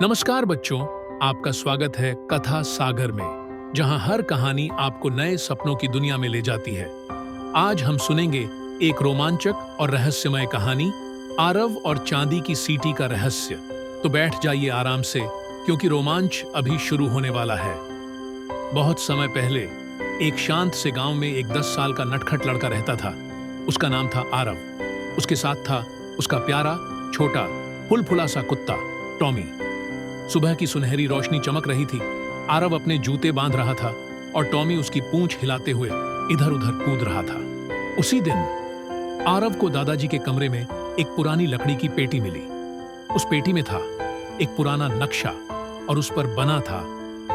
नमस्कार बच्चों, आपका स्वागत है कथा सागर में, जहां हर कहानी आपको नए सपनों की दुनिया में ले जाती है। आज हम सुनेंगे एक रोमांचक और रहस्यमय कहानी, आरव और चांदी की सीटी का रहस्य। तो बैठ जाइए आराम से, क्योंकि रोमांच अभी शुरू होने वाला है। बहुत समय पहले एक शांत से गांव में एक 10 साल का नटखट लड़का रहता था। उसका नाम था आरव। उसके साथ था उसका प्यारा, छोटा, फुलफुला सा कुत्ता टॉमी। सुबह की सुनहरी रोशनी चमक रही थी। आरव अपने जूते बांध रहा था और टॉमी उसकी पूंछ हिलाते हुए इधर उधर कूद रहा था। उसी दिन आरव को दादाजी के कमरे में एक पुरानी लकड़ी की पेटी मिली। उस पेटी में था एक पुराना नक्शा और उस पर बना था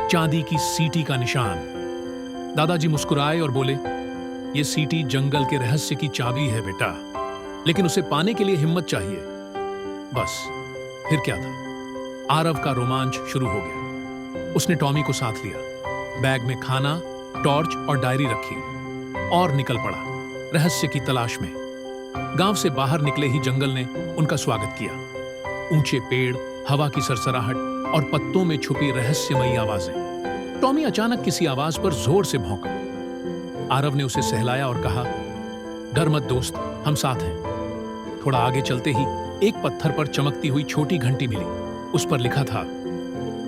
चांदी की सीटी का निशान। दादाजी मुस्कुराए और बोले, "ये सीटी जंगल के रहस्य की चाबी है बेटा, लेकिन उसे पाने के लिए हिम्मत चाहिए।" बस फिर क्या था, आरव का रोमांच शुरू हो गया। उसने टॉमी को साथ लिया, बैग में खाना, टॉर्च और डायरी रखी और निकल पड़ा रहस्य की तलाश में। गांव से बाहर निकले ही जंगल ने उनका स्वागत किया। ऊंचे पेड़, हवा की सरसराहट और पत्तों में छुपी रहस्यमयी आवाजें। टॉमी अचानक किसी आवाज पर जोर से भौंका। आरव ने उसे सहलाया और कहा, "डर मत दोस्त, हम साथ हैं।" थोड़ा आगे चलते ही एक पत्थर पर चमकती हुई छोटी घंटी मिली। उस पर लिखा था,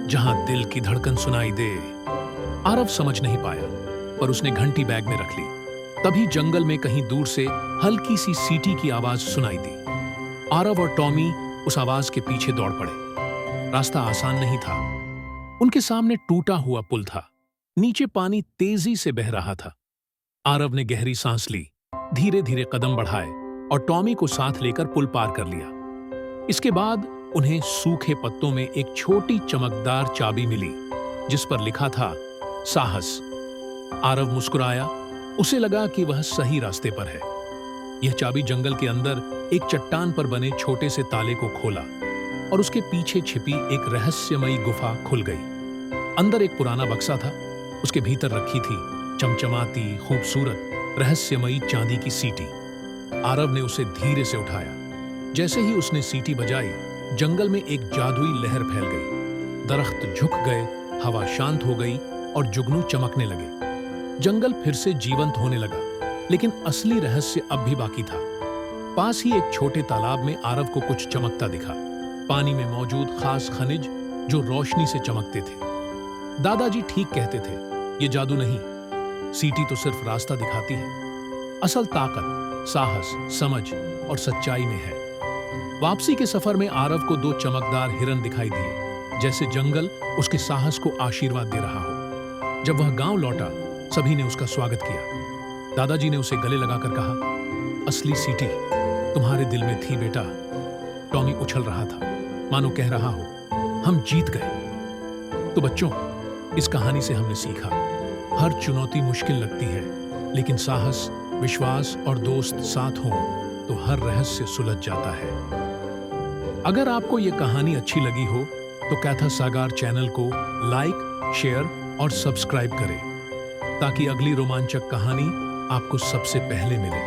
"जहां दिल की धड़कन सुनाई दे।" आरव समझ नहीं पाया, पर उसने घंटी बैग में रख ली। तभी जंगल में कहीं दूर से हल्की सी सीटी की आवाज सुनाई दी। आरव और टॉमी उस आवाज के पीछे दौड़ पड़े। रास्ता आसान नहीं था। उनके सामने टूटा हुआ पुल था। नीचे पानी तेजी से बह रहा था। आरव ने गहरी सांस ली, धीरे धीरे कदम बढ़ाए और टॉमी को साथ लेकर पुल पार कर लिया। इसके बाद उन्हें सूखे पत्तों में एक छोटी चमकदार चाबी मिली, जिस पर लिखा था, "साहस।" आरव मुस्कुराया। उसे लगा कि वह सही रास्ते पर है। यह चाबी जंगल के अंदर एक चट्टान पर बने छोटे से ताले को खोला और उसके पीछे छिपी एक रहस्यमयी गुफा खुल गई। अंदर एक पुराना बक्सा था। उसके भीतर रखी थी चमचमाती, खूबसूरत, रहस्यमयी चांदी की सीटी। आरव ने उसे धीरे से उठाया। जैसे ही उसने सीटी बजाई, जंगल में एक जादुई लहर फैल गई। दरख्त झुक गए, हवा शांत हो गई और जुगनू चमकने लगे। जंगल फिर से जीवंत होने लगा, लेकिन असली रहस्य अब भी बाकी था। पास ही एक छोटे तालाब में आरव को कुछ चमकता दिखा। पानी में मौजूद खास खनिज जो रोशनी से चमकते थे। दादाजी ठीक कहते थे, ये जादू नहीं, सीटी तो सिर्फ रास्ता दिखाती है। असल ताकत साहस, समझ और सच्चाई में है। वापसी के सफर में आरव को 2 चमकदार हिरन दिखाई दिए, जैसे जंगल उसके साहस को आशीर्वाद दे रहा हो। जब वह गांव लौटा, सभी ने उसका स्वागत किया। दादाजी ने उसे गले लगाकर कहा, "असली सीटी तुम्हारे दिल में थी बेटा।" टॉमी उछल रहा था, मानो कह रहा हो, "हम जीत गए।" तो बच्चों, इस कहानी से हमने सीखा, हर चुनौती मुश्किल लगती है, लेकिन साहस, विश्वास और दोस्त साथ हों तो हर रहस्य सुलझ जाता है। अगर आपको यह कहानी अच्छी लगी हो तो कथा सागर चैनल को लाइक, शेयर और सब्सक्राइब करें, ताकि अगली रोमांचक कहानी आपको सबसे पहले मिले।